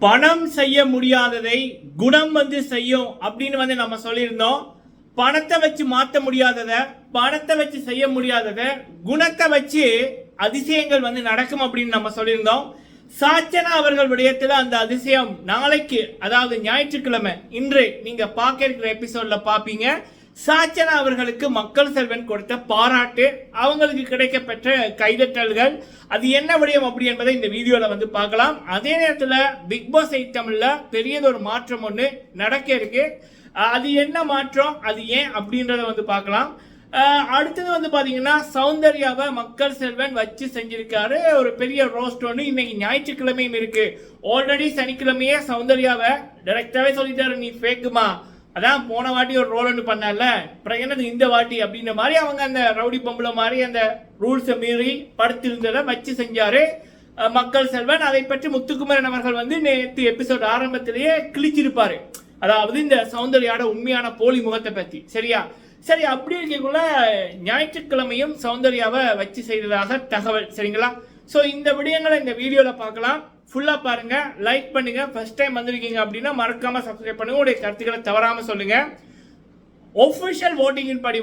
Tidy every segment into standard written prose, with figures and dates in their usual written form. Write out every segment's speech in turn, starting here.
பணம் செய்ய முடியாததை குணம் செய்யும் அப்படின்னு நம்ம சொல்லியிருந்தோம். பணத்தை வச்சு மாற்ற முடியாதத, பணத்தை வச்சு செய்ய முடியாதத குணத்தை வச்சு அதிசயங்கள் நடக்கும் அப்படின்னு நம்ம சொல்லியிருந்தோம். சாச்சனா அவர்கள் விடயத்தில் அந்த அதிசயம் நாளைக்கு, அதாவது ஞாயிற்றுக்கிழமை இன்று நீங்க பார்க்க இருக்கிற எபிசோட்ல பாப்பீங்க. சாச்சனா அவர்களுக்கு மக்கள் செல்வன் கொடுத்த பாராட்டு, அவங்களுக்கு கிடைக்கப்பெற்ற கைதட்டல்கள், அது என்ன விடயம் அப்படி என்பதை இந்த வீடியோல பார்க்கலாம். அதே நேரத்தில் பிக் பாஸ் ஐட்டம்ல பெரியதொரு மாற்றம் ஒன்று நடக்க இருக்கு. அது என்ன மாற்றம், அது ஏன் அப்படின்றத பார்க்கலாம். அடுத்தது பாத்தீங்கன்னா சௌந்தர்யாவை மக்கள் செல்வன் வச்சு செஞ்சிருக்காரு ஒரு பெரிய ரோஸ்ட் ஒன்று. இன்னைக்கு ஞாயிற்றுக்கிழமையும் இருக்கு. ஆல்ரெடி சனிக்கிழமையே சௌந்தர்யாவை டைரக்டாவே சொல்லிட்டாரு, நீ ஃபேக்குமா, அதான் போன வாட்டி ஒரு ரோல் ஒன்று பண்ணல, அப்புறம் என்னது இந்த வாட்டி அப்படின்ற மாதிரி அவங்க அந்த ரவுடி பொம்பளை மாதிரி அந்த ரூல்ஸை மீறி படுத்திருந்ததை வச்சு செஞ்சாரு மக்கள் செல்வன். அதை பற்றி முத்துக்குமரன் அவர்கள் நேற்று எபிசோட் ஆரம்பத்திலேயே கிழிச்சிருப்பாரு, அதாவது இந்த சௌந்தர்யாவோட உண்மையான போலி முகத்தை பத்தி. சரியா, சரி, அப்படி இருக்கக்குள்ள ஞாயிற்றுக்கிழமையும் சௌந்தர்யாவை வச்சு செய்ததாக தகவல். சரிங்களா, ஸோ இந்த விடயங்களை இந்த வீடியோல பார்க்கலாம். ஃபுல்லா பாருங்க, லைக் பண்ணுங்க. ஃபர்ஸ்ட் டைம் வந்திருக்கீங்க அப்படின்னா மறக்காம சப்ஸ்கிரைப் பண்ணுங்க, உங்களுடைய கருத்துக்களை தவறாம சொல்லுங்க. ஒபிஷியல் ஓட்டிங்கின் படி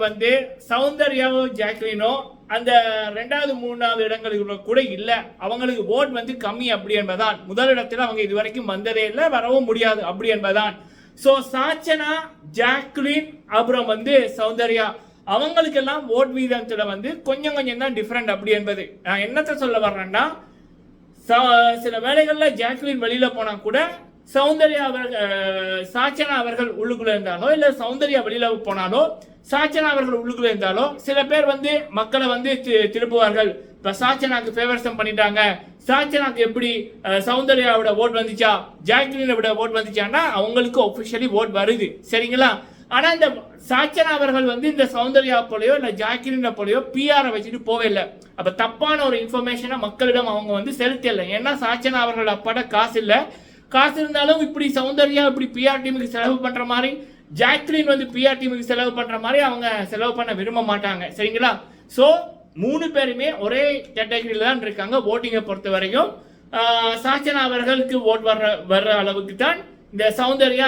சௌந்தர்யாவோ ஜாக்லினோ அந்த 2வது 3வது இடங்களுக்கு கூட இல்ல, அவங்களுக்கு ஓட் கம்மி அப்படி என்பதான். முதலிடத்தில் அவங்க இதுவரைக்கும் வந்ததே இல்லை, வரவும் முடியாது அப்படி என்பதான். சோ சாச்சனா, ஜாக்லின், அப்புறம் சௌந்தர்யா அவங்களுக்கெல்லாம் ஓட் வீதத்துல கொஞ்சம் கொஞ்சம் தான் டிஃபரெண்ட் அப்படி என்பது. நான் என்னத்தை சொல்ல வர்றேன்னா, சில வேளைகள்ல ஜாக்லின் வெளியில போனா கூட சௌந்தர்யா சாச்சனா அவர்கள் உள்ளுக்குள்ள இருந்தாலோ, இல்ல சௌந்தர்யா வெளியில போனாலோ சாச்சனா அவர்கள் உள்ளுக்குள்ள இருந்தாலோ சில பேர் மக்களை திருப்புவார்கள். இப்ப சாச்சனாக்கு ஃபேவரிசம் பண்ணிட்டாங்க, சாச்சனாக்கு எப்படி சௌந்தர்யாவோட ஓட் வந்துச்சா, ஜாக்லினோட ஓட் வந்துச்சான்னா அவங்களுக்கு ஒபிஷியலி ஓட் வருது. சரிங்களா, ஆனா இந்த சாச்சனா அவர்கள் இந்த சௌந்தர்யா போலயோ இல்ல ஜாக்லின போலயோ பிஆர் வச்சுட்டு போவே இல்லை. அப்ப தப்பான ஒரு இன்ஃபர்மேஷனை மக்களிடம் அவங்க செலுத்தல. ஏன்னா சாச்சனா அவர்கள் அப்பாட காசு இல்லை, காசு இருந்தாலும் இப்படி சௌந்தர்யா இப்படி பிஆர் டீமுக்கு செலவு பண்ற மாதிரி, ஜாக்லின் பிஆர் டீமுக்கு செலவு பண்ற மாதிரி அவங்க செலவு பண்ண விரும்ப மாட்டாங்க. சரிங்களா, சோ 3 பேருமே ஒரே கேட்டகரியில தான் இருக்காங்க ஓட்டிங்கை பொறுத்த வரைக்கும். சாச்சனா அவர்களுக்கு ஓட் வர்ற அளவுக்கு தான் இந்த சௌந்தர்யா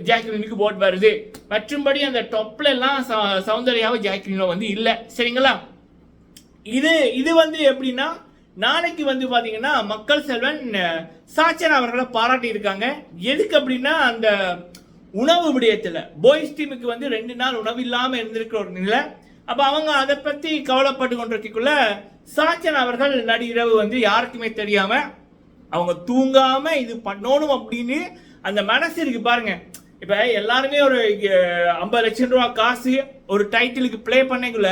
ஜாக்லினுக்கு ஓட் வருது. மற்றும்படி அந்த டொப்ல எல்லாம் சௌந்தர்யாவை ஜாக்லினோ இல்ல. சரிங்களா, இது எப்படின்னா நாளைக்கு பாத்தீங்கன்னா மக்கள் செல்வன் சாச்சனா அவர்களை பாராட்டி இருக்காங்க. எதுக்கு அப்படின்னா அந்த உணவு விடயத்துல பாய்ஸ் டீமுக்கு 2 நாள் உணவு இல்லாம இருந்திருக்கிற ஒரு நிலை. அப்ப அவங்க அதை பத்தி கவலைப்பட்டு கொண்டிருக்கக்குள்ள சாச்சனா அவர்கள் நடிரவு யாருக்குமே தெரியாம அவங்க தூங்காம இது பண்ணணும் அப்படின்னு அந்த மனசு இருக்கு பாருங்க. இப்ப எல்லாருமே ஒரு 50 லட்சம் ரூபாய் காசு ஒரு டைட்டிலுக்கு பிளே பண்ணக்குள்ள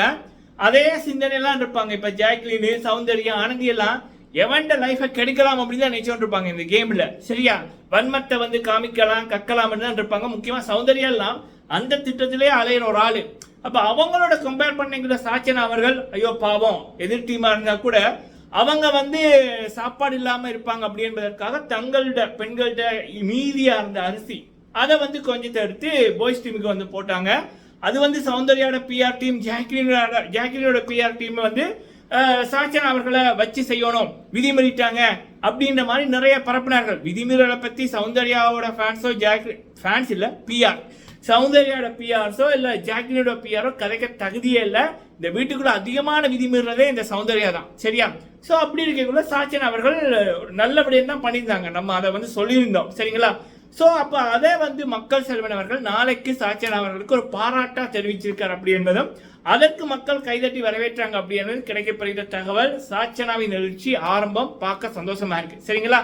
அதே சிந்தனை எல்லாம் இருப்பாங்க. இப்ப ஜாக்லின், சௌந்தர்யா, ஆனந்தி எல்லாம் எவன்ட லைஃபை கெடுக்கலாம் அப்படின்னு தான் நினைச்சுட்டு இருப்பாங்க இந்த கேம்ல. சரியா, வன்மத்தை காமிக்கலாம், கக்கலாம் தான் இருப்பாங்க. முக்கியமா சௌந்தர்யா எல்லாம் அந்த திட்டத்திலே அலையிற ஒரு ஆளு. அப்ப அவங்களோட கம்பேர் பண்ணிக்கிற சாச்சனா அவர்கள் ஐயோ பாவம், எதிர் டீமா இருந்தா கூட அவங்க சாப்பாடு இல்லாம இருப்பாங்க அப்படி என்பதற்காக தங்கள்ட பெண்கள்ட மீதியா இருந்த அரிசி அதை கொஞ்சத்தை எடுத்து பாய்ஸ் டீமுக்கு போட்டாங்க. அது சௌந்தர்யாவோட பிஆர் டீம், ஜாக்லினோட பிஆர் டீம் சாச்சனா அவர்களை வச்சு செய்யணும், விதிமீறிட்டாங்க அப்படின்ற மாதிரி நிறைய பரப்பினார்கள். விதிமீறலை பத்தி சௌந்தர்யாவோட ஃபேன்ஸோ ஃபேன்ஸ் இல்ல பிஆர், சௌந்தர்யாவோட பிஆர்ஸோ இல்ல ஜாக்லினோட பிஆரோ கதைக்க தகுதியே இல்லை. இந்த வீட்டுக்குள்ள அதிகமான விதிமீறதே இந்த சௌந்தர்யா தான். சரியா, சோ அப்படி இருக்கக்குள்ள சாச்சனா அவர்கள் நல்லபடியாக தான் பண்ணியிருந்தாங்க, நம்ம அதை சொல்லியிருந்தோம். சரிங்களா, சோ அப்ப அதே மக்கள் செல்வன் அவர்கள் நாளைக்கு சாச்சனா அவர்களுக்கு ஒரு பாராட்டா தெரிவிச்சிருக்கார் அப்படி என்பதும், அதற்கு மக்கள் கைதட்டி வரவேற்றாங்க அப்படி என்பது கிடைக்கப்படுகிற தகவல். சாச்சனாவின் எழுச்சி ஆரம்பம் பார்க்க சந்தோஷமா இருக்கு. சரிங்களா,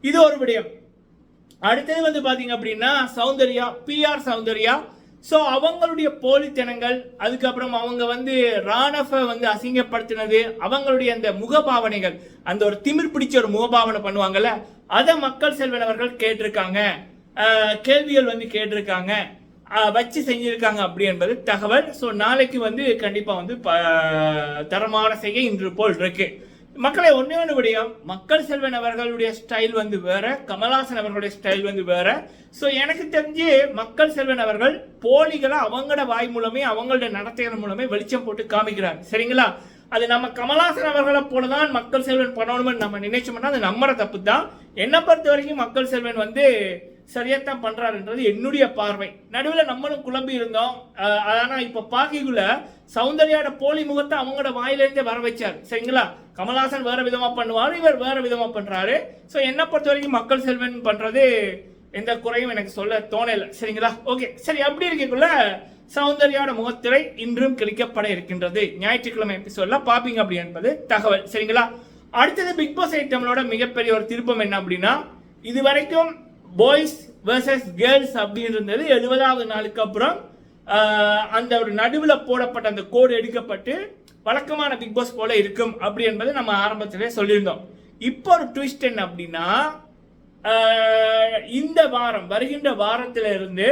இது ஒரு விடயம். அடுத்தது பாத்தீங்க அப்படின்னா சௌந்தர்யா, பிஆர் சௌந்தர்யா. சோ அவங்களுடைய போலித்தனங்கள், அதுக்கப்புறம் அவங்க ராணஃபை அசிங்கப்படுத்தினது, அவங்களுடைய அந்த முகபாவனைகள், அந்த ஒரு திமிர் பிடிச்ச ஒரு முகபாவனை பண்ணுவாங்கல்ல, அதை மக்கள் செல்வன் அவர்கள் கேட்டிருக்காங்க, கேள்விகள் கேட்டிருக்காங்க, வச்சு செஞ்சிருக்காங்க அப்படி என்பது தகவல். ஸோ நாளைக்கு கண்டிப்பா தரமான செய்ய இன்று போல் இருக்கு. மக்களை ஒன்று விடயம், மக்கள் செல்வன் அவர்களுடைய ஸ்டைல் வேற, கமல்ஹாசன் அவர்களுடைய ஸ்டைல் வேற. ஸோ எனக்கு தெரிஞ்சு மக்கள் செல்வன் அவர்கள் போலிகளை அவங்களோட வாய் மூலமே அவங்களோட நடத்தைகள் மூலமே வெளிச்சம் போட்டு காமிக்கிறாங்க. சரிங்களா, அது நம்ம கமல்ஹாசன் அவர்களை போலதான் மக்கள் செல்வன் பண்ணணும்னு நம்ம நினைச்சோம்னா அது நம்மளோட தப்பு தான். என்னை பொறுத்த வரைக்கும் மக்கள் செல்வன் வந்து சரியாத்தான் பண்றாருன்றது என்னுடைய பார்வை. நடுவில் நம்மளும் குழம்பி இருந்தோம். ஆனா இப்ப பாக்கிக்குள்ள சௌந்தர்யாவோட போலி முகத்தை அவங்களோட வாயிலிருந்தே வர வச்சாரு. சரிங்களா, கமல்ஹாசன் வேற விதமா பண்ணுவாரு, இவர் வேற விதமா பண்றாரு. ஸோ என்னை பொறுத்த வரைக்கும் மக்கள் செல்வன் பண்றது எந்த குறையும் எனக்கு சொல்ல தோணல. சரிங்களா, ஓகே. சரி, அப்படி இருக்கக்குள்ள சௌந்தர்யாவோட முகத்திரை இன்றும் கிழிக்கப்பட இருக்கின்றது. ஞாயிற்றுக்கிழமை எபிசோட்ல பாப்பீங்க அப்படி என்பது தகவல். சரிங்களா, அடுத்தது பிக் பாஸ் ஐட்டம்களோட மிகப்பெரிய ஒரு திருப்பம் என்ன அப்படின்னா, இது வரைக்கும் பாய்ஸ் வெர்சஸ் கேர்ள்ஸ் அப்படின்னு இருந்தது. 70வது நாளுக்கு அப்புறம் அந்த ஒரு நடுவில் போடப்பட்ட அந்த கோடு எடுக்கப்பட்டு வழக்கமான பிக் பாஸ் போல இருக்கும் அப்படி என்பது நம்ம ஆரம்பத்திலே சொல்லியிருந்தோம். இப்போ ஒரு ட்விஸ்ட் என்ன அப்படின்னா, இந்த வாரம் வருகின்ற வாரத்தில இருந்து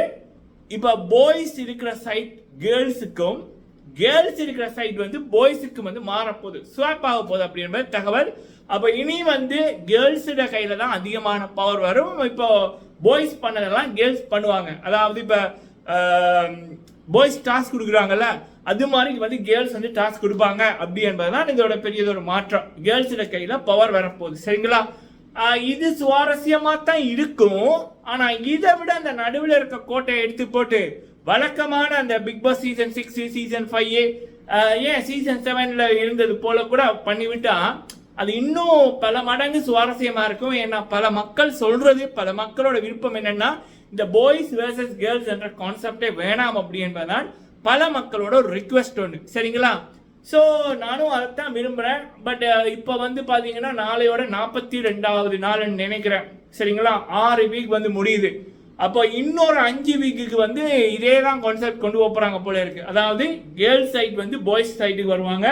இப்ப பாய்ஸ் இருக்கிற சைட் கேர்ள்ஸுக்கும் கேர்ள்ஸ் இருக்கிற சைட் வந்து பாய்ஸுக்கும் வந்து மாறப்போகுது, ஸ்வாப் ஆக போகுது அப்படி என்பது தகவல். அப்ப இனி வந்து கேர்ள்ஸோட கையில தான் அதிகமான பவர் வரும். இப்போ பாய்ஸ் பண்ணதெல்லாம் கேர்ள்ஸ் பண்ணுவாங்க. அதாவது இப்ப பாய்ஸ் டாஸ்க் கொடுக்குறாங்கல்ல, அது மாதிரி வந்து கேர்ள்ஸ் வந்து டாஸ்க் கொடுப்பாங்க அப்படி என்பதுதான் இதோட பெரியதொரு மாற்றம். கேர்ள்ஸோட கையில பவர் வரப்போகுது. சரிங்களா, இது சுவாரஸ்யமா தான் இருக்கும். ஆனா இதை விட அந்த நடுவில் இருக்க கோட்டையை எடுத்து போட்டு வழக்கமான அந்த பிக் பாஸ் சீசன் 6 சீசன் 5 ஏன் சீசன் 7ல இருந்தது போல கூட பண்ணிவிட்டா அது இன்னும் பல மடங்கு சுவாரஸ்யமா இருக்கும். ஏன்னா பல மக்கள் சொல்றது, பல மக்களோட விருப்பம் என்னன்னா இந்த பாய்ஸ் வெர்சஸ் கேர்ள்ஸ் என்ற கான்செப்டே வேணாம் அப்படி என்பதுதான் பல மக்களோட ஒரு ரிக்வெஸ்ட் ஒன்று. சரிங்களா, ஸோ நானும் அதைத்தான் விரும்புகிறேன். பட் இப்போ வந்து பார்த்தீங்கன்னா நாளையோட 42வது நாள்னு நினைக்கிறேன். சரிங்களா, 6 வீக் வந்து முடியுது. அப்போ இன்னொரு 5 வீக்குக்கு வந்து இதே தான் கான்செப்ட் கொண்டு போகிறாங்க போல இருக்கு. அதாவது கேர்ள்ஸ் சைட் வந்து பாய்ஸ் சைட்டுக்கு வருவாங்க,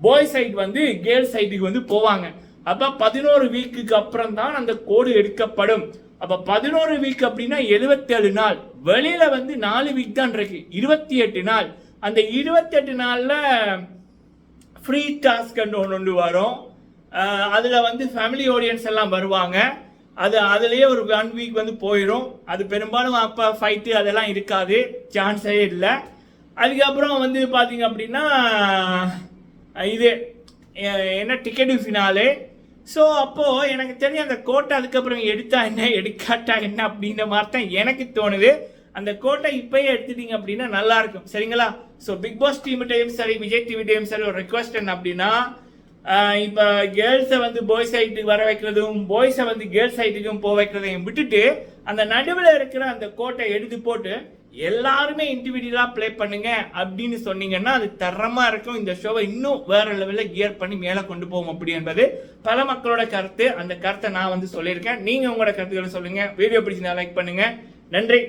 பாய்ஸ் சைட் வந்து கேர்ள்ஸ் சைட்டுக்கு வந்து போவாங்க. அப்போ 11 வீக்குக்கு அப்புறம் தான் அந்த கோடு எடுக்கப்படும். அப்போ 11 வீக் அப்படின்னா 77 நாள், வெளியில வந்து 4 வீக் தான் இருக்கு, 28 நாள். அந்த 28 நாள்ல ஃப்ரீ டாஸ்க் ஒன்று வரும். அதில் வந்து ஃபேமிலி ஆடியன்ஸ் எல்லாம் வருவாங்க. அதுலேயே ஒரு 1 வீக் வந்து போயிடும். அது பெரும்பாலும் அப்போ ஃபைட்டு அதெல்லாம் இருக்காது, சான்ஸே இல்லை. அதுக்கப்புறம் வந்து பார்த்தீங்க அப்படின்னா இது என்ன டிக்கெட்டு ஃபினாலே. ஸோ அப்போது எனக்கு தெரியும் அந்த கோட்டை அதுக்கப்புறம் எடுத்தா என்ன எடுக்காட்டா என்ன அப்படின்ற மாதிரி தான் எனக்கு தோணுது. அந்த கோட்டை இப்பயே எடுத்துட்டீங்க அப்படின்னா நல்லா இருக்கும். சரிங்களா, ஸோ பிக் பாஸ் டீம்கிட்டையும் சரி விஜய் டிவிட்டையும் சரி ஒரு ரெக்வஸ்ட் என்ன அப்படின்னா, இப்போ கேர்ள்ஸை வந்து பாய்ஸ் சைட்டுக்கு வர வைக்கிறதும் பாய்ஸை வந்து கேர்ள்ஸ் சைட்டுக்கும் போக வைக்கிறதையும் விட்டுட்டு அந்த நடுவில் இருக்கிற அந்த கோட்டை எடுத்து போட்டு எல்லாருமே இண்டிவிஜுவலாக ப்ளே பண்ணுங்க அப்படின்னு சொன்னீங்கன்னா அது தரமாக இருக்கும். இந்த ஷோவை இன்னும் வேற லெவலில் கியர் பண்ணி மேலே கொண்டு போகும் அப்படி என்பது பல மக்களோட கருத்து. அந்த கருத்தை நான் வந்து சொல்லியிருக்கேன். நீங்கள் உங்களோட கருத்துக்களை சொல்லுங்கள். வீடியோ பிடிச்சி லைக் பண்ணுங்கள். நன்றி.